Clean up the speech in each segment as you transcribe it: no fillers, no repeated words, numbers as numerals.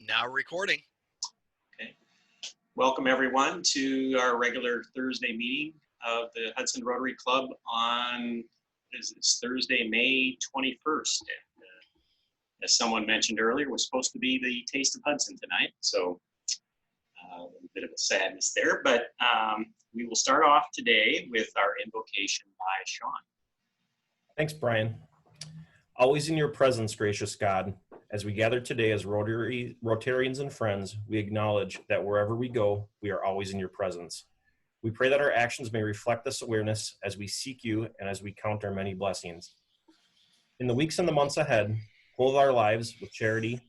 Now recording. Okay. Welcome everyone to our regular Thursday meeting of the Hudson Rotary Club on Thursday, May 21st. And, as someone mentioned earlier, was supposed to be the Taste of Hudson tonight, so a little bit of a sadness there. But we will start off today with our invocation by Sean. Thanks, Brian. Always in your presence, gracious God. As we gather today as Rotarians and friends, we acknowledge that wherever we go, we are always in your presence. We pray that our actions may reflect this awareness as we seek you and as we count our many blessings. In the weeks and the months ahead, clothe our lives with charity,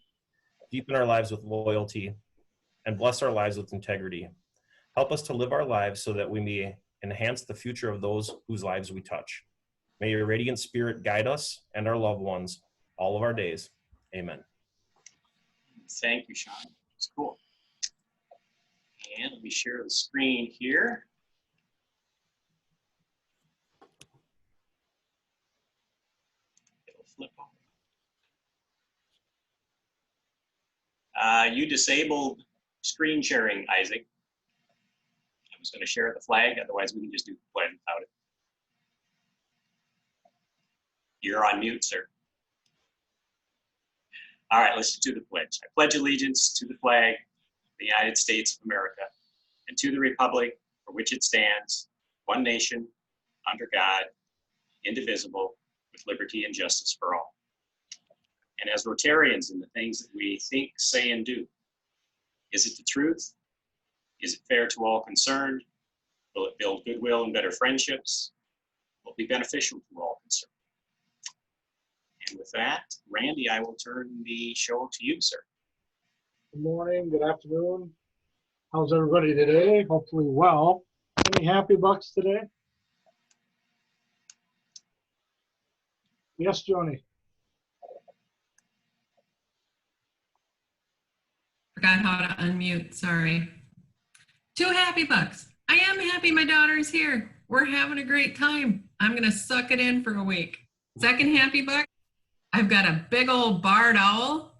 deepen our lives with loyalty, and bless our lives with integrity. Help us to live our lives so that we may enhance the future of those whose lives we touch. May your radiant spirit guide us and our loved ones all of our days. Amen. Thank you, Sean. It's cool. And let me share the screen here. It'll flip over. You disabled screen sharing, Isaac. I was going to share the flag, otherwise we can just do the pledge without it. You're on mute, sir. All right, let's do the pledge. I pledge allegiance to the flag of the United States of America and to the republic for which it stands, one nation, under God, indivisible, with liberty and justice for all. And as Rotarians in the things that we think, say, and do, is it the truth? Is it fair to all concerned? Will it build goodwill and better friendships? Will it be beneficial to all concerned? And with that, Randy, I will turn the show to you, sir. Good morning, good afternoon. How's everybody today? Hopefully well. Any happy bucks today? Yes, Joni. Forgot how to unmute, sorry. 2 happy bucks. I am happy my daughter's here. We're having a great time. I'm gonna suck it in for a week. Second happy buck, I've got a big old barred owl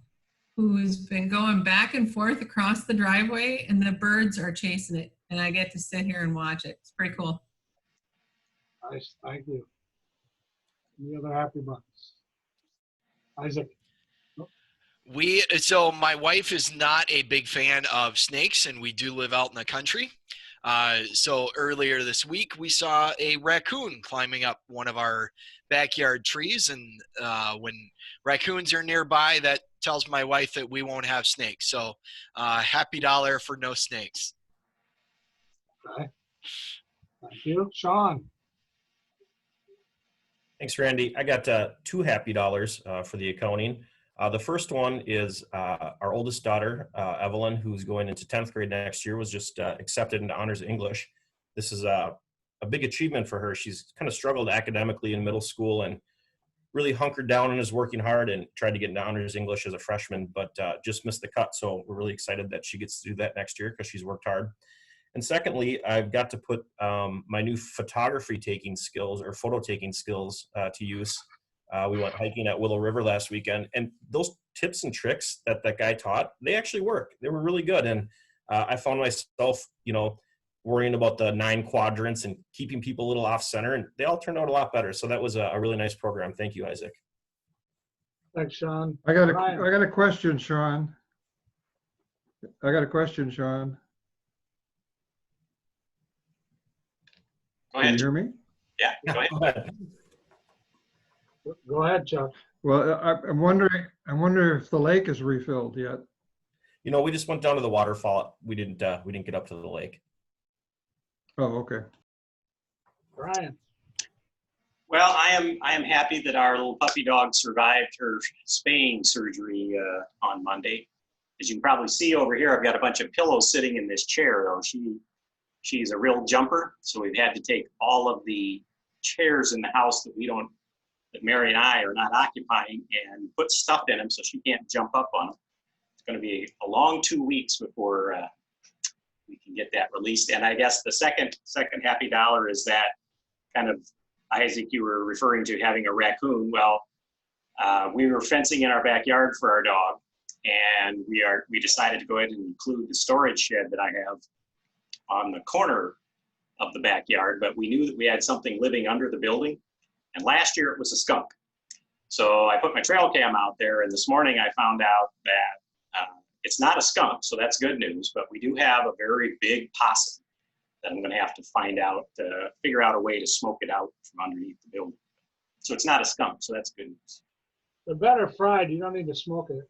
who's been going back and forth across the driveway and the birds are chasing it and I get to sit here and watch it. It's pretty cool. Nice, thank you. Any other happy bucks? Isaac. So my wife is not a big fan of snakes, and we do live out in the country. So earlier this week, we saw a raccoon climbing up one of our backyard trees. And when raccoons are nearby, that tells my wife that we won't have snakes. So happy dollar for no snakes. Okay. Thank you. Sean. Thanks, Randy. I got 2 happy dollars for the accounting. The first one is our oldest daughter, Evelyn, who's going into 10th grade next year, was just accepted into Honors English. This is a big achievement for her. She's kind of struggled academically in middle school and really hunkered down and is working hard and tried to get into Honors English as a freshman, but just missed the cut. So we're really excited that she gets to do that next year because she's worked hard. And secondly, I've got to put my new photography taking skills or photo taking skills to use. We went hiking at Willow River last weekend, and those tips and tricks that guy taught, they actually work. They were really good. And I found myself, worrying about the 9 quadrants and keeping people a little off center, and they all turned out a lot better. So that was a really nice program. Thank you, Isaac. Thanks, Sean. I got a question, Sean. Go Can ahead. you hear me? Yeah, go ahead. Go ahead, Chuck. Well, I'm wondering if the lake is refilled yet. We just went down to the waterfall. We didn't get up to the lake. Oh, okay. Brian. Well, I am happy that our little puppy dog survived her spaying surgery on Monday. As you can probably see over here, I've got a bunch of pillows sitting in this chair, though. She's a real jumper, so we've had to take all of the chairs in the house that Mary and I are not occupying and put stuff in them so she can't jump up on them. It's going to be a long 2 weeks before we can get that released. And I guess the second happy dollar is that kind of, Isaac, you were referring to having a raccoon. Well, we were fencing in our backyard for our dog, And we decided to go ahead and include the storage shed that I have on the corner of the backyard, but we knew that we had something living under the building. And last year it was a skunk. So I put my trail cam out there, and this morning I found out that it's not a skunk, so that's good news, but we do have a very big possum that I'm gonna have to figure out a way to smoke it out from underneath the building. So it's not a skunk, so that's good news. They're better fried. You don't need to smoke it.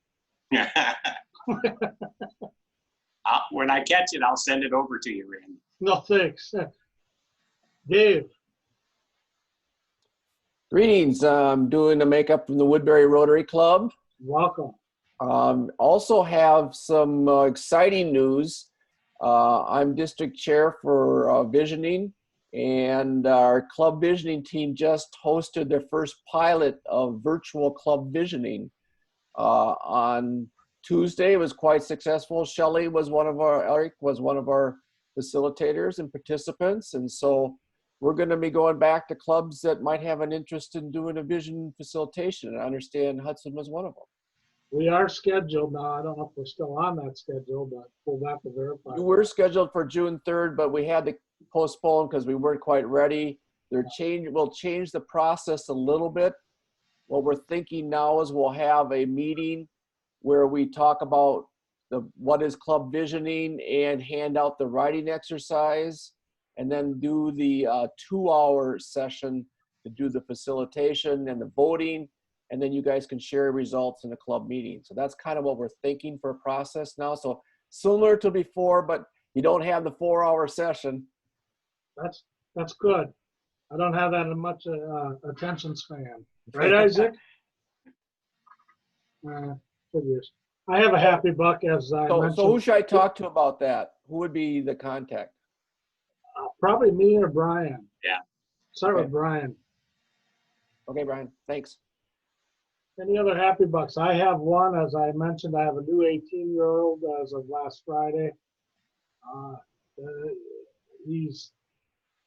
When I catch it, I'll send it over to you, Randy. No, thanks. Dave, Greetings. I'm doing the makeup from the Woodbury Rotary Club. welcome. Also have some exciting news. I'm district chair for visioning, and our club visioning team just hosted their first pilot of virtual club visioning on Tuesday. It was quite successful. Shelley Eric was one of our facilitators and participants, and so we're going to be going back to clubs that might have an interest in doing a vision facilitation. And I understand Hudson was one of them. We are scheduled now. I don't know if we're still on that schedule, but we'll have to verify. We're scheduled for June 3rd, but we had to postpone because we weren't quite ready. We'll change the process a little bit. What we're thinking now is we'll have a meeting where we talk about what is club visioning and hand out the writing exercise, and then do the 2-hour session to do the facilitation and the voting, and then you guys can share results in the club meeting. So that's kind of what we're thinking for a process now. So similar to before, but you don't have the 4-hour session. That's good. I don't have that much attention span. Right, Isaac? Figures. I have a happy buck, as I mentioned. So who should I talk to about that? Who would be the contact? Probably me or Brian. Yeah. Start Okay. with Brian. Okay, Brian, thanks. Any other happy bucks? I have one, as I mentioned. I have a new 18-year-old as of last Friday. He's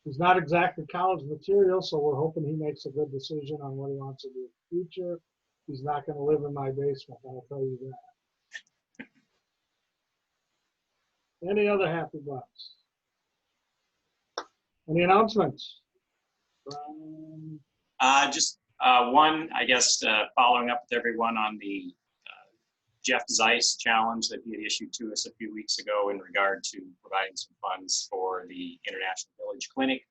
not exactly college material, so we're hoping he makes a good decision on what he wants to do in the future. He's not going to live in my basement, I'll tell you that. Any other happy bucks? Any announcements? Just one, I guess, following up with everyone on the Jeff Zeiss challenge that he had issued to us a few weeks ago in regard to providing some funds for the International Village Clinic.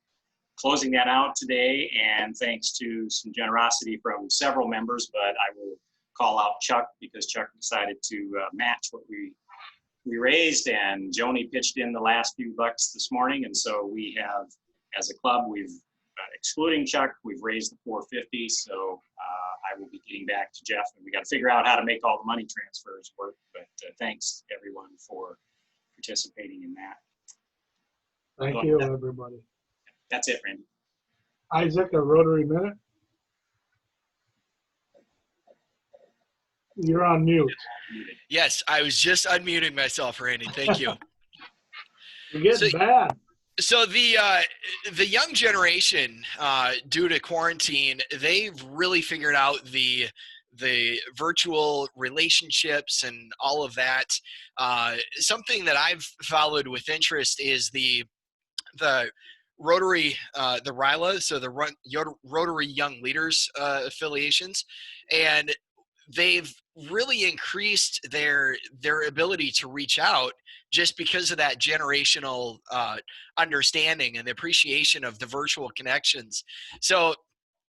Closing that out today, and thanks to some generosity from several members, but I will call out Chuck because Chuck decided to match what we raised, and Joni pitched in the last few bucks this morning, and so we have, as a club, we've excluding Chuck, we've raised the $450. So I will be getting back to Jeff, and we got to figure out how to make all the money transfers work. But thanks everyone for participating in that. Thank you, everybody. That's it, Randy. Isaac, a Rotary Minute. You're on mute. Yes, I was just unmuting myself, Randy. Thank you. You're getting bad. So the young generation, due to quarantine, they've really figured out the virtual relationships and all of that. Something that I've followed with interest is the Rotary, the RILA, so the Rotary Young Leaders affiliations, and they've really increased their ability to reach out just because of that generational understanding and the appreciation of the virtual connections. So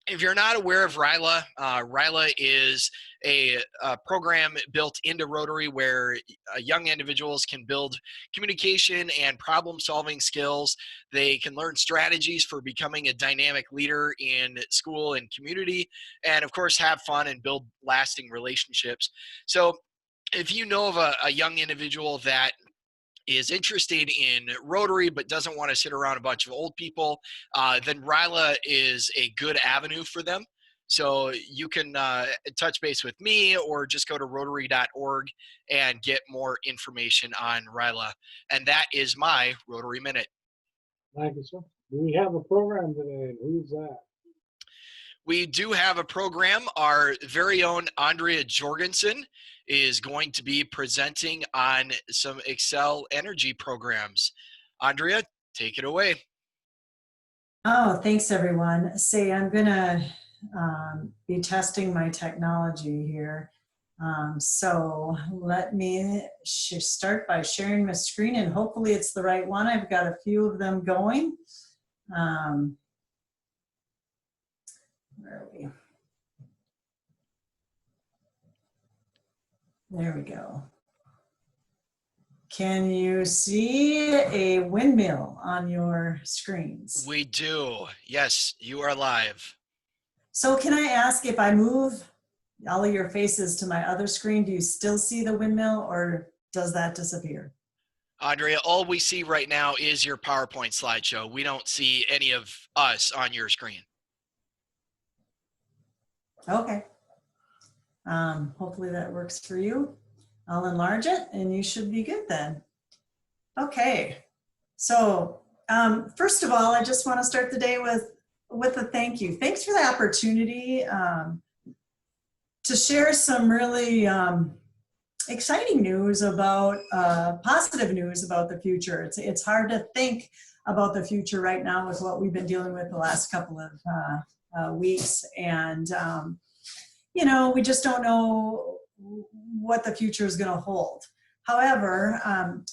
if you're not aware of RILA, RILA is a program built into Rotary where young individuals can build communication and problem-solving skills. They can learn strategies for becoming a dynamic leader in school and community, and of course have fun and build lasting relationships. So if you know of a young individual that is interested in Rotary but doesn't want to sit around a bunch of old people, then RILA is a good avenue for them. So you can touch base with me or just go to rotary.org and get more information on RILA. And that is my Rotary Minute. Thank you, sir. Do we have a program today? Who's that? We do have a program. Our very own Andrea Jorgenson is going to be presenting on some Xcel Energy programs. Andrea, take it away. Oh, thanks everyone. Say, I'm gonna be testing my technology here. So let me start by sharing my screen, and hopefully it's the right one. I've got a few of them going. Where are we? There we go. Can you see a windmill on your screens? We do. Yes, you are live. So can I ask, if I move all of your faces to my other screen, do you still see the windmill, or does that disappear? Andrea, all we see right now is your PowerPoint slideshow. We don't see any of us on your screen. Okay. Hopefully that works for you. I'll enlarge it and you should be good then. Okay. So first of all, I just want to start the day with a thank you. Thanks for the opportunity to share some really exciting news about, positive news about the future. It's hard to think about the future right now with what we've been dealing with the last couple of weeks. And, you know, we just don't know what the future is going to hold. However,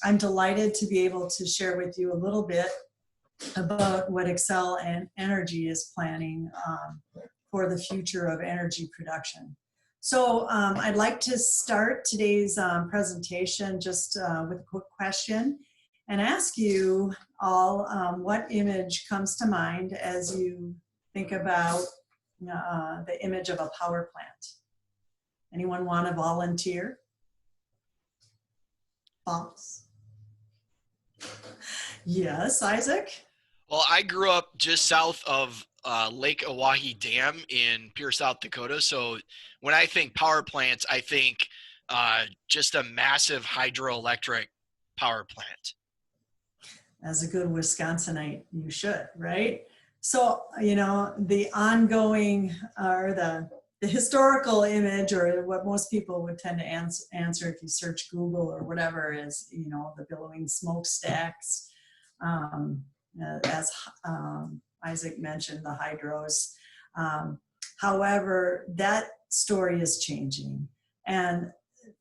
I'm delighted to be able to share with you a little bit about what Xcel Energy is planning for the future of energy production. So I'd like to start today's presentation just with a quick question and ask you all what image comes to mind as you think about the image of a power plant. Anyone want to volunteer? False. Yes, Isaac? Well, I grew up just south of Lake Oahe Dam in Pierre, South Dakota. So when I think power plants, I think just a massive hydroelectric power plant. As a good Wisconsinite, you should, right? So, you know, the ongoing or the historical image, or what most people would tend to answer if you search Google or whatever, is, you know, the billowing smokestacks, as Isaac mentioned, the hydros. However, that story is changing. And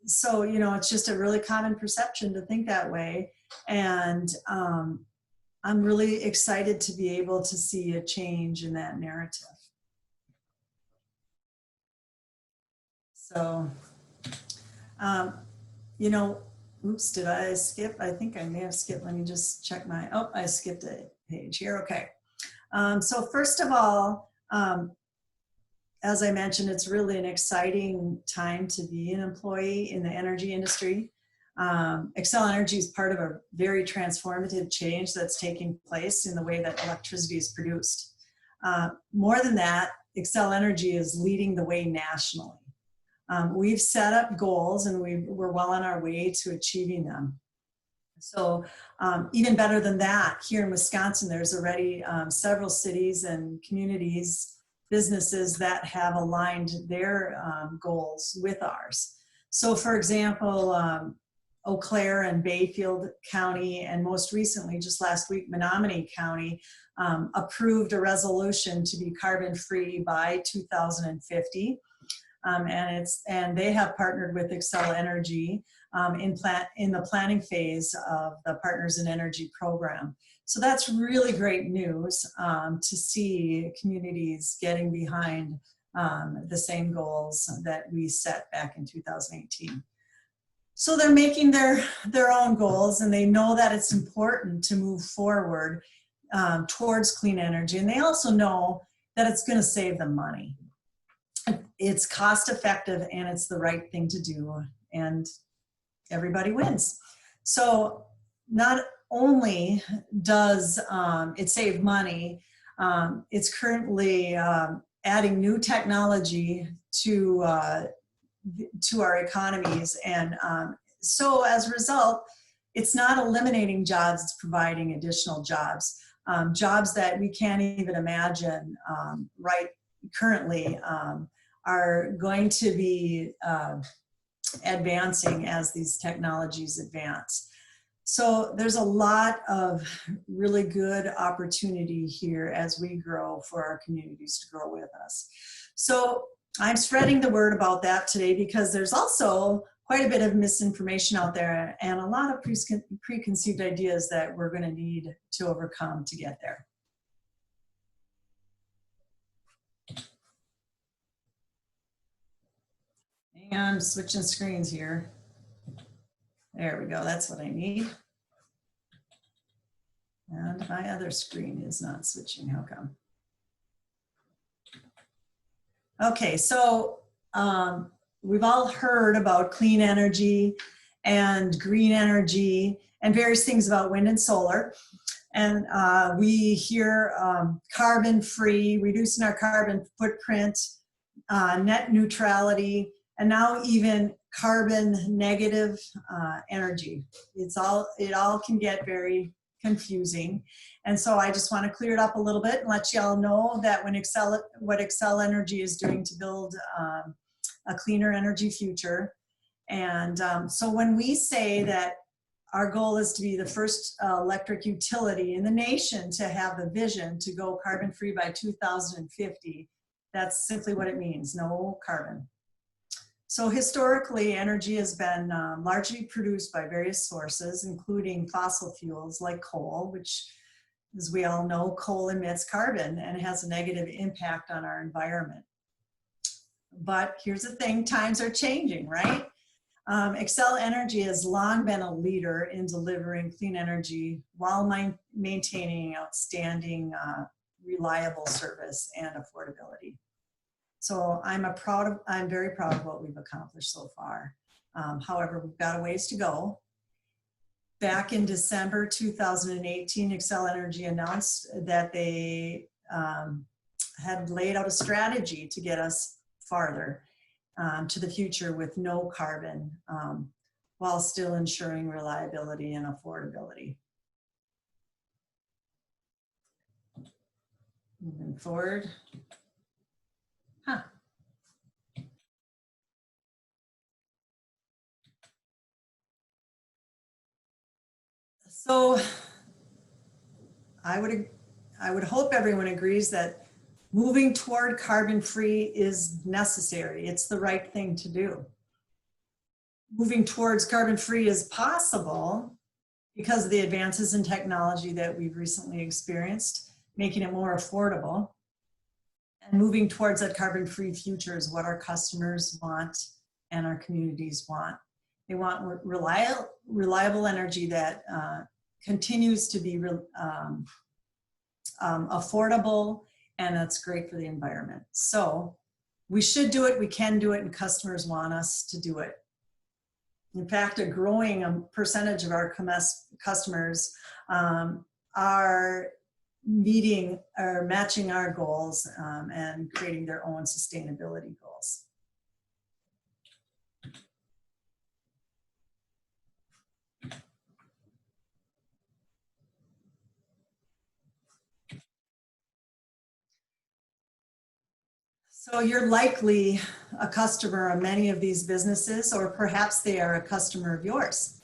so, you know, it's just a really common perception to think that way. And I'm really excited to be able to see a change in that narrative. So, you know, oops, did I skip? I think I may have skipped. Let me just check my, oh, I skipped a page here. Okay. So first of all, as I mentioned, it's really an exciting time to be an employee in the energy industry. Xcel Energy is part of a very transformative change that's taking place in the way that electricity is produced. More than that, Xcel Energy is leading the way nationally. We've set up goals and we're well on our way to achieving them. So even better than that, here in Wisconsin, there's already several cities and communities, businesses that have aligned their goals with ours. So for example, Eau Claire and Bayfield County, and most recently, just last week, Menominee County approved a resolution to be carbon-free by 2050. And they have partnered with Xcel Energy in the planning phase of the Partners in Energy program. So that's really great news to see communities getting behind the same goals that we set back in 2018. So they're making their own goals, and they know that it's important to move forward towards clean energy. And they also know that it's going to save them money. It's cost effective and it's the right thing to do, and everybody wins. So not only does it save money, it's currently adding new technology to our economies. And so as a result, it's not eliminating jobs, it's providing additional jobs, jobs that we can't even imagine right currently are going to be advancing as these technologies advance. So there's a lot of really good opportunity here as we grow for our communities to grow with us. So I'm spreading the word about that today because there's also quite a bit of misinformation out there and a lot of preconceived ideas that we're going to need to overcome to get there. Hang on, I'm switching screens here. There we go, that's what I need. And my other screen is not switching, how come? Okay, so we've all heard about clean energy and green energy and various things about wind and solar. And we hear carbon-free, reducing our carbon footprint, net neutrality, and now even carbon negative energy. It all can get very confusing. And so I just want to clear it up a little bit and let you all know that what Xcel Energy is doing to build a cleaner energy future. And so when we say that our goal is to be the first electric utility in the nation to have the vision to go carbon free by 2050, that's simply what it means, no carbon. So historically, energy has been largely produced by various sources, including fossil fuels like coal, which, as we all know, coal emits carbon and has a negative impact on our environment. But here's the thing, times are changing, right? Xcel Energy has long been a leader in delivering clean energy while maintaining outstanding, reliable service and affordability. So I'm very proud of what we've accomplished so far. However, we've got a ways to go. Back in December 2018, Xcel Energy announced that they had laid out a strategy to get us farther to the future with no carbon, while still ensuring reliability and affordability. Moving forward. Huh. So I would hope everyone agrees that moving toward carbon-free is necessary. It's the right thing to do. Moving towards carbon-free is possible because of the advances in technology that we've recently experienced, making it more affordable. And moving towards that carbon-free future is what our customers want and our communities want. They want reliable energy that continues to be affordable, and that's great for the environment. So we should do it, we can do it, and customers want us to do it. In fact, a growing percentage of our customers are meeting or matching our goals and creating their own sustainability goals. So you're likely a customer of many of these businesses, or perhaps they are a customer of yours.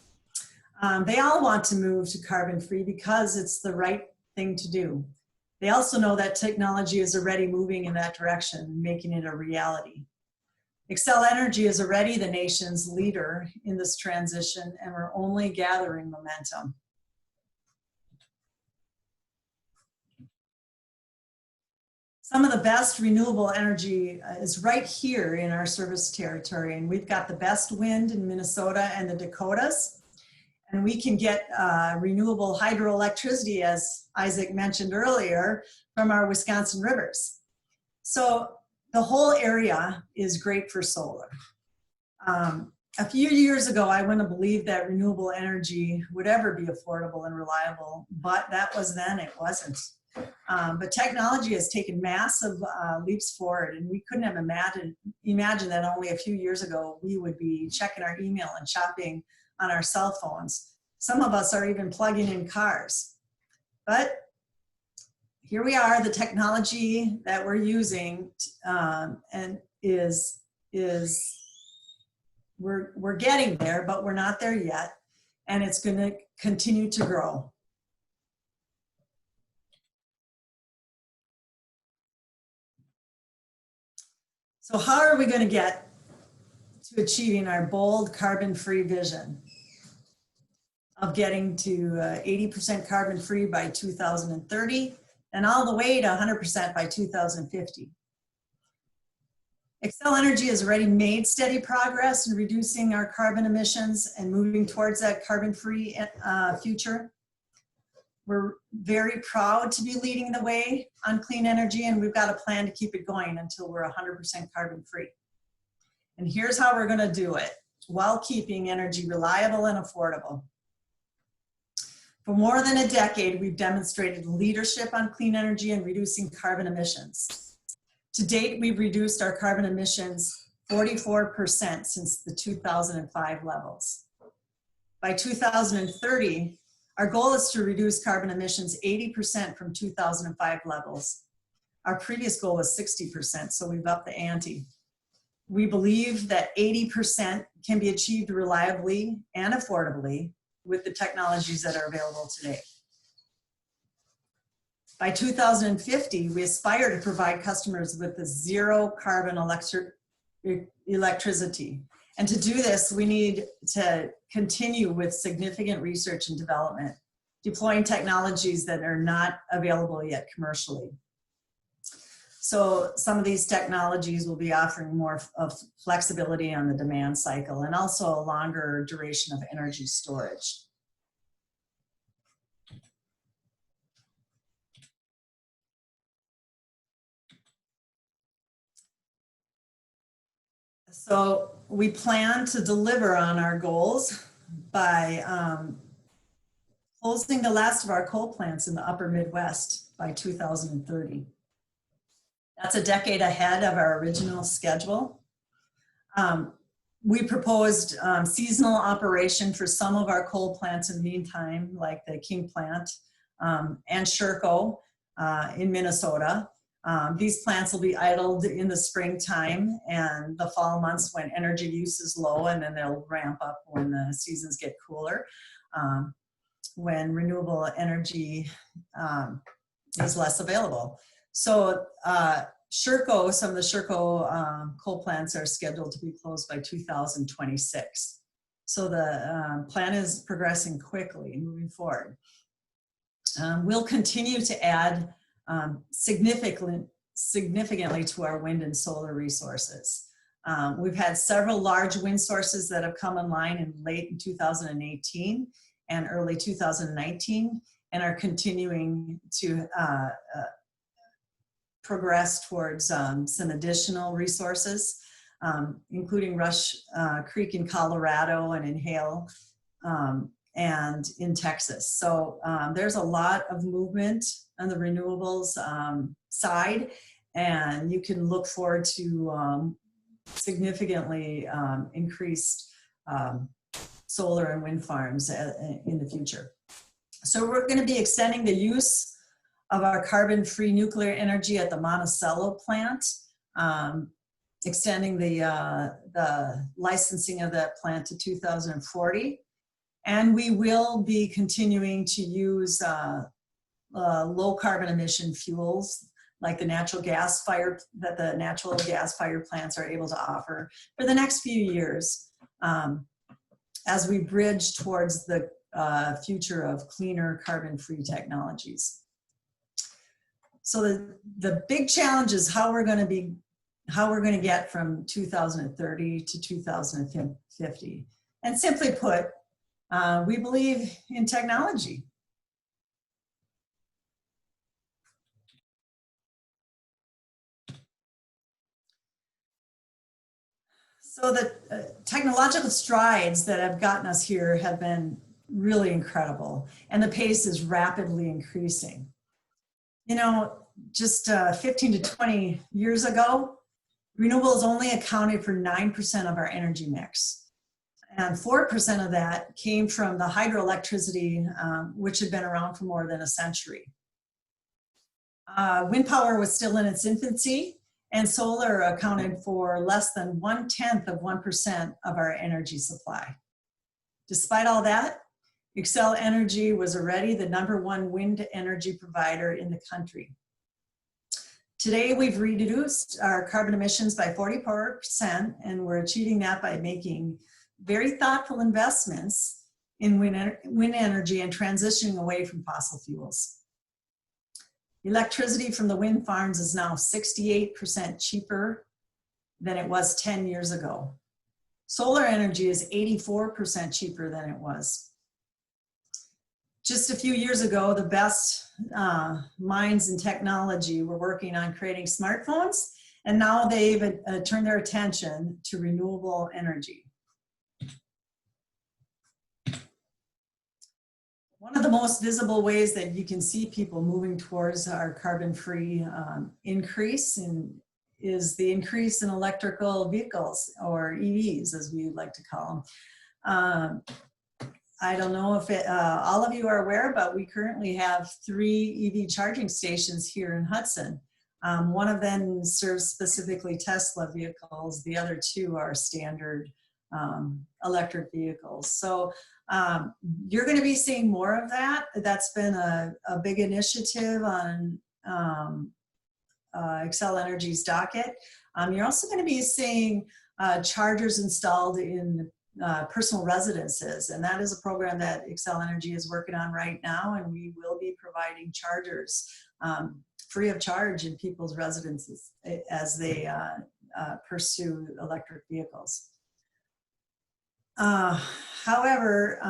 They all want to move to carbon-free because it's the right thing to do. They also know that technology is already moving in that direction, making it a reality. Xcel Energy is already the nation's leader in this transition, and we're only gathering momentum. Some of the best renewable energy is right here in our service territory, and we've got the best wind in Minnesota and the Dakotas. And we can get renewable hydroelectricity, as Isaac mentioned earlier, from our Wisconsin rivers. So the whole area is great for solar. A few years ago, I wouldn't have believed that renewable energy would ever be affordable and reliable, but that was then, it wasn't. But technology has taken massive leaps forward, and we couldn't have imagined that only a few years ago we would be checking our email and shopping on our cell phones. Some of us are even plugging in cars. But here we are, the technology that we're using and we're getting there, but we're not there yet. And it's going to continue to grow. So how are we going to get to achieving our bold carbon-free vision of getting to 80% carbon-free by 2030 and all the way to 100% by 2050? Xcel Energy has already made steady progress in reducing our carbon emissions and moving towards that carbon-free future. We're very proud to be leading the way on clean energy, and we've got a plan to keep it going until we're 100% carbon-free. And here's how we're going to do it while keeping energy reliable and affordable. For more than a decade, we've demonstrated leadership on clean energy and reducing carbon emissions. To date, we've reduced our carbon emissions 44% since the 2005 levels. By 2030, our goal is to reduce carbon emissions 80% from 2005 levels. Our previous goal was 60%, so we've upped the ante. We believe that 80% can be achieved reliably and affordably with the technologies that are available today. By 2050, we aspire to provide customers with a zero carbon electricity. And to do this, we need to continue with significant research and development, deploying technologies that are not available yet commercially. So some of these technologies will be offering more of flexibility on the demand cycle and also a longer duration of energy storage. So we plan to deliver on our goals by closing the last of our coal plants in the upper Midwest by 2030. That's a decade ahead of our original schedule. We proposed seasonal operation for some of our coal plants in the meantime, like the King plant and Sherco in Minnesota. These plants will be idled in the springtime and the fall months when energy use is low, and then they'll ramp up when the seasons get cooler, when renewable energy is less available. So Sherco, some of the Sherco coal plants are scheduled to be closed by 2026. So the plan is progressing quickly moving forward. We'll continue to add significantly to our wind and solar resources. We've had several large wind sources that have come online in late 2018 and early 2019 and are continuing to progress towards some additional resources, including Rush Creek in Colorado and in Hale and in Texas. So there's a lot of movement on the renewables side, and you can look forward to significantly increased solar and wind farms in the future. So we're going to be extending the use of our carbon-free nuclear energy at the Monticello plant, extending the licensing of that plant to 2040. And we will be continuing to use low carbon emission fuels like the natural gas fire plants are able to offer for the next few years as we bridge towards the future of cleaner carbon-free technologies. So the big challenge is how we're going to get from 2030 to 2050. And simply put, we believe in technology. So the technological strides that have gotten us here have been really incredible, and the pace is rapidly increasing. You know, just 15 to 20 years ago, renewables only accounted for 9% of our energy mix. And 4% of that came from the hydroelectricity, which had been around for more than a century. Wind power was still in its infancy, and solar accounted for less than 0.1% of our energy supply. Despite all that, Xcel Energy was already the #1 wind energy provider in the country. Today, we've reduced our carbon emissions by 44%, and we're achieving that by making very thoughtful investments in wind energy and transitioning away from fossil fuels. Electricity from the wind farms is now 68% cheaper than it was 10 years ago. Solar energy is 84% cheaper than it was. Just a few years ago, the best minds in technology were working on creating smartphones, and now they've turned their attention to renewable energy. One of the most visible ways that you can see people moving towards our carbon-free increase is the increase in electrical vehicles, or EVs, as we like to call them. I don't know if all of you are aware, but we currently have 3 EV charging stations here in Hudson. One of them serves specifically Tesla vehicles. The other 2 are standard electric vehicles. So you're going to be seeing more of that. That's been a big initiative on Xcel Energy's docket. You're also going to be seeing chargers installed in personal residences, and that is a program that Xcel Energy is working on right now, and we will be providing chargers free of charge in people's residences as they pursue electric vehicles. However,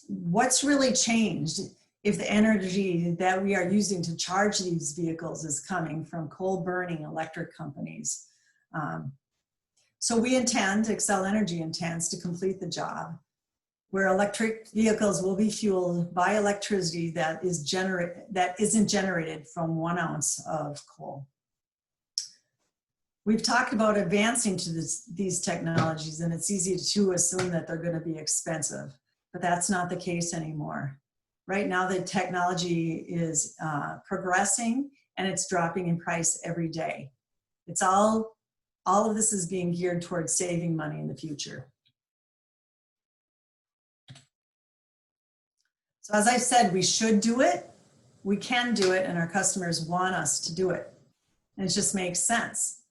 what's really changed if the energy that we are using to charge these vehicles is coming from coal-burning electric companies? So we intend, Xcel Energy intends to complete the job where electric vehicles will be fueled by electricity that isn't generated from 1 ounce of coal. We've talked about advancing to these technologies, and it's easy to assume that they're going to be expensive, but that's not the case anymore. Right now, the technology is progressing, and it's dropping in price every day. It's all of this is being geared towards saving money in the future. So as I said, we should do it, we can do it, and our customers want us to do it. And it just makes sense.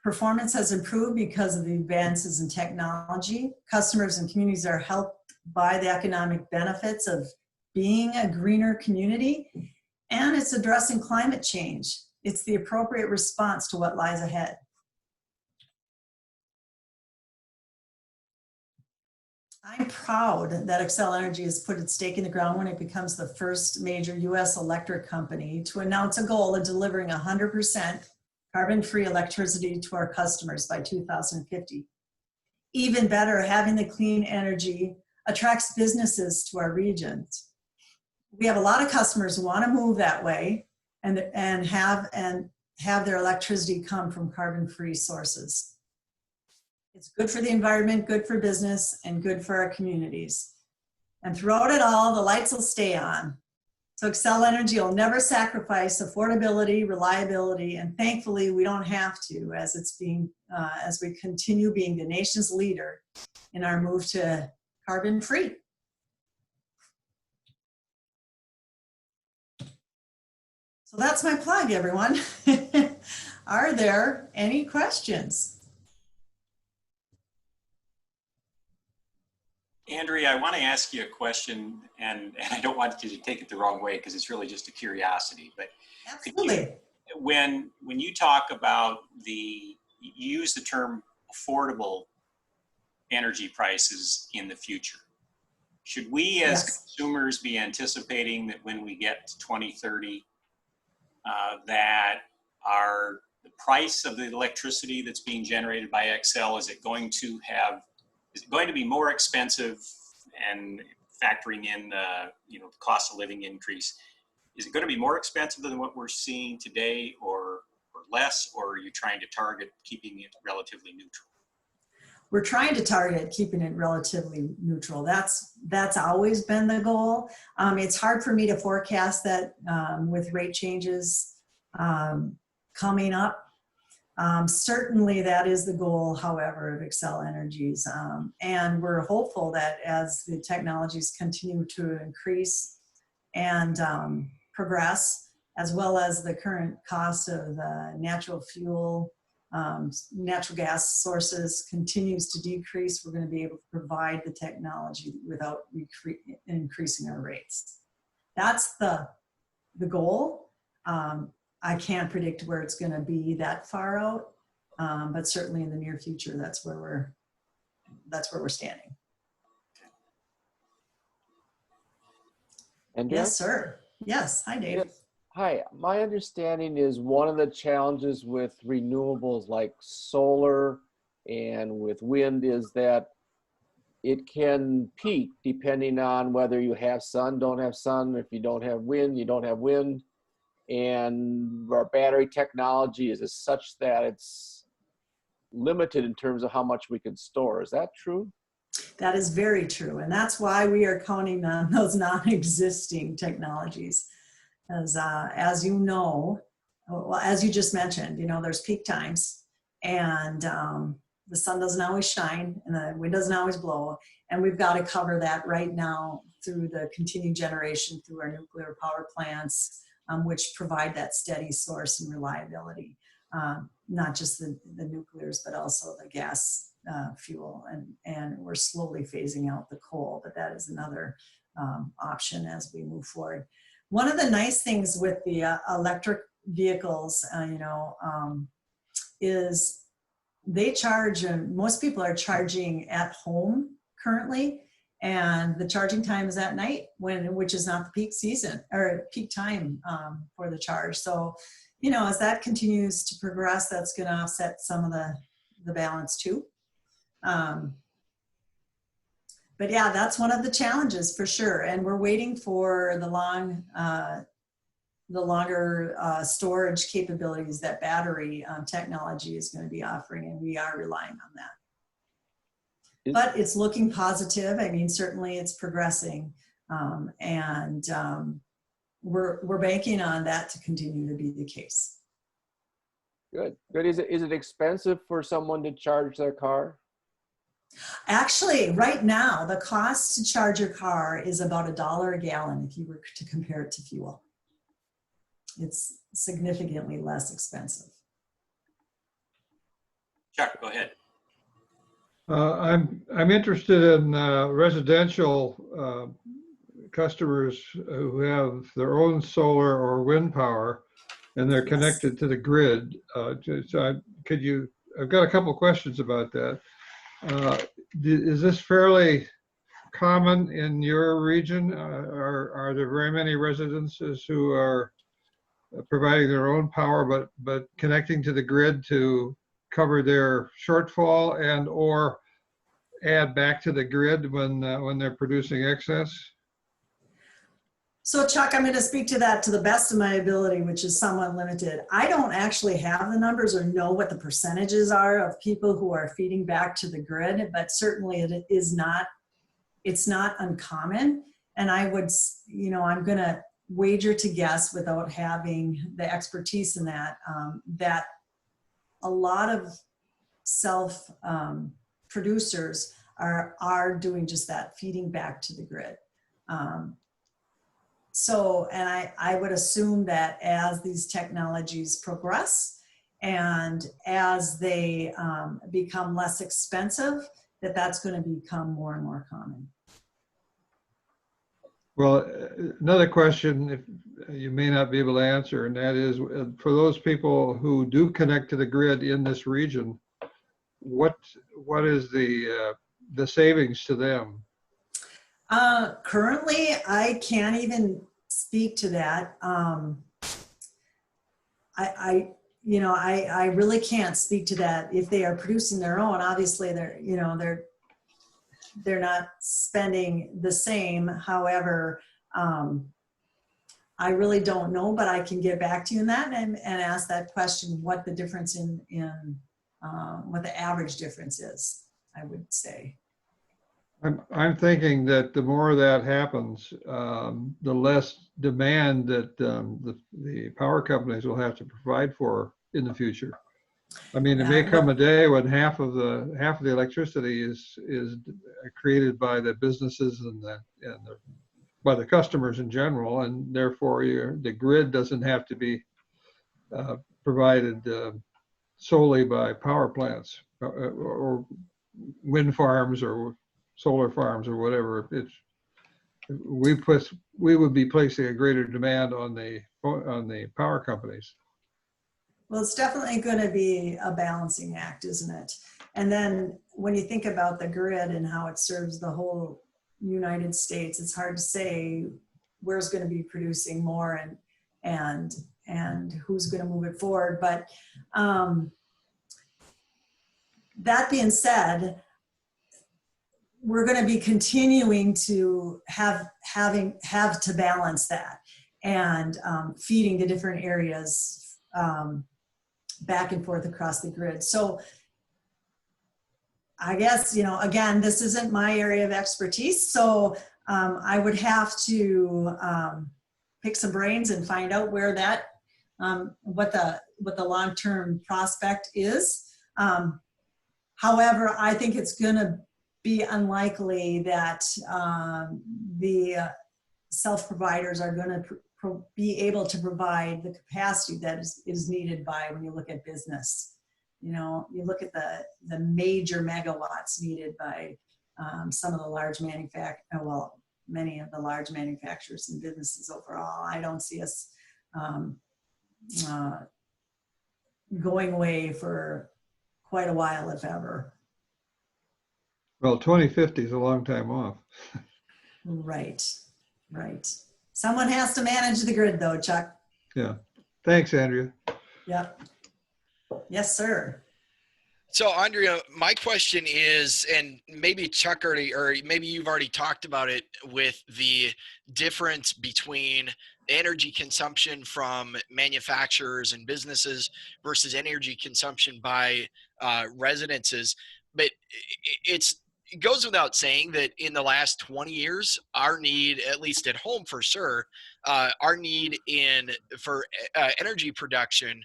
Performance has improved because of the advances in technology. Customers and communities are helped by the economic benefits of being a greener community, and it's addressing climate change. It's the appropriate response to what lies ahead. I'm proud that Xcel Energy has put its stake in the ground when it becomes the first major US electric company to announce a goal of delivering 100% carbon-free electricity to our customers by 2050. Even better, having the clean energy attracts businesses to our regions. We have a lot of customers who want to move that way and have their electricity come from carbon-free sources. It's good for the environment, good for business, and good for our communities. And throughout it all, the lights will stay on. So Xcel Energy will never sacrifice affordability, reliability, and thankfully we don't have to, as we continue being the nation's leader in our move to carbon-free. So that's my plug, everyone. Are there any questions? Andrea, I want to ask you a question, and I don't want you to take it the wrong way because it's really just a curiosity. But absolutely, when you talk about you use the term affordable energy prices in the future, should we as consumers be anticipating that when we get to 2030, that the price of the electricity that's being generated by Xcel, is it going to be more expensive, and factoring in the cost of living increase? Is it going to be more expensive than what we're seeing today, or less, or are you trying to target keeping it relatively neutral? we're trying to target keeping it relatively neutral. That's always been the goal. It's hard for me to forecast that with rate changes coming up. Certainly that is the goal, however, of Xcel Energy's. And we're hopeful that as the technologies continue to increase and progress, as well as the current cost of natural gas sources continues to decrease, we're going to be able to provide the technology without increasing our rates. That's the goal. I can't predict where it's going to be that far out, but certainly in the near future, that's where we're standing. And Yes, sir. Yes. Hi, Dave. Yes. Hi. My understanding is one of the challenges with renewables like solar and with wind is that it can peak depending on whether you have sun, don't have sun. If you don't have wind, you don't have wind. And our battery technology is such that it's limited in terms of how much we can store. Is that true? That is very true. And that's why we are counting on those non-existing technologies. As you know, well, as you just mentioned, there's peak times and the sun doesn't always shine and the wind doesn't always blow. And we've got to cover that right now through the continued generation, through our nuclear power plants, which provide that steady source and reliability. Not just the nuclears, but also the gas fuel. And we're slowly phasing out the coal, but that is another option as we move forward. One of the nice things with the electric vehicles, is they charge, and most people are charging at home currently, and the charging time is at night, which is not the peak season or peak time for the charge. So, as that continues to progress, that's going to offset some of the balance too. But yeah, that's one of the challenges for sure. And we're waiting for the longer storage capabilities that battery technology is going to be offering, and we are relying on that. But it's looking positive. I mean, certainly it's progressing, and we're banking on that to continue to be the case. Good. Is it expensive for someone to charge their car? Actually, right now, the cost to charge your car is about $1 a gallon if you were to compare it to fuel. It's significantly less expensive. Chuck, go ahead. I'm interested in residential customers who have their own solar or wind power, and they're connected to the grid. I've got a couple questions about that. Is this fairly common in your region? Are there very many residences who are providing their own power but connecting to the grid to cover their shortfall and or add back to the grid when they're producing excess? So Chuck, I'm going to speak to that to the best of my ability, which is somewhat limited. I don't actually have the numbers or know what the percentages are of people who are feeding back to the grid, but certainly it's not uncommon. And I would, I'm going to wager to guess without having the expertise in that, that a lot of self producers are doing just that, feeding back to the grid. And I would assume that as these technologies progress and as they become less expensive, that's going to become more and more common. Well, another question, if you may not be able to answer, and that is, for those people who do connect to the grid in this region, what is the savings to them? Currently, I can't even speak to that. I really can't speak to that. If they are producing their own, obviously they're not spending the same. However, I really don't know, but I can get back to you on that and ask that question, what the difference in what the average difference is. I would say. I'm thinking that the more that happens, the less demand that the power companies will have to provide for in the future. I mean, it may come a day when half of the electricity is created by the businesses and by the customers in general, and therefore the grid doesn't have to be provided solely by power plants or wind farms or solar farms or whatever. We would be placing a greater demand on the power companies. Well, it's definitely going to be a balancing act, isn't it? And then when you think about the grid and how it serves the whole United States, it's hard to say where's going to be producing more and who's going to move it forward. But that being said, we're going to be continuing to have to balance that and feeding the different areas back and forth across the grid. So I guess, again, this isn't my area of expertise, so I would have to pick some brains and find out where that, what the long-term prospect is. However, I think it's going to be unlikely that the self-providers are going to be able to provide the capacity that is needed by, when you look at business. You look at the major megawatts needed by some of the large many of the large manufacturers and businesses overall. I don't see us going away for quite a while, if ever. Well, 2050 is a long time off. Right. Someone has to manage the grid though, Chuck. Yeah. Thanks, Andrea. Yep. Yes, sir. So, Andrea, my question is, and maybe Chuck already, or maybe you've already talked about it, with the difference between energy consumption from manufacturers and businesses versus energy consumption by residences. But it goes without saying that in the last 20 years, our need, at least at home for sure, our need for energy production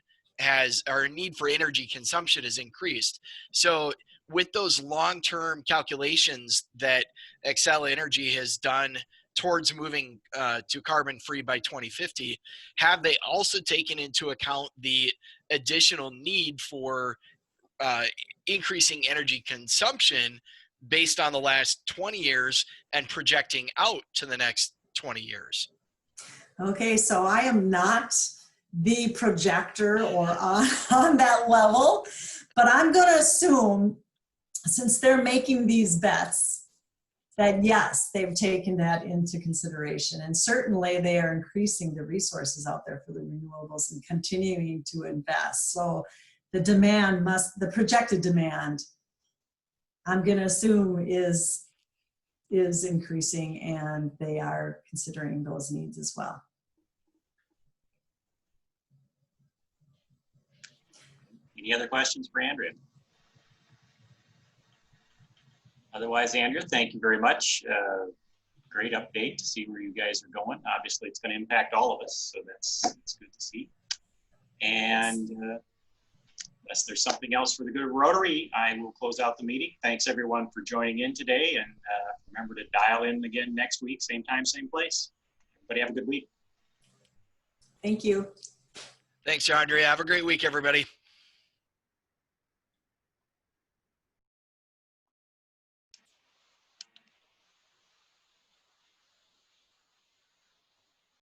our need for energy consumption has increased. So with those long-term calculations that Xcel Energy has done towards moving to carbon-free by 2050, have they also taken into account the additional need for increasing energy consumption based on the last 20 years and projecting out to the next 20 years? Okay, so I am not the projector or on that level, but I'm going to assume, since they're making these bets, that yes, they've taken that into consideration. And certainly they are increasing the resources out there for the renewables and continuing to invest. So the projected demand, I'm going to assume is increasing, and they are considering those needs as well. Any other questions for Andrea? Otherwise, Andrea, thank you very much. Great update to see where you guys are going. Obviously, it's going to impact all of us, so that's good to see. And unless there's something else for the good of Rotary, I will close out the meeting. Thanks, everyone, for joining in today. And remember to dial in again next week, same time, same place. Everybody have a good week. Thank you. Thanks, Andrea. Have a great week, everybody.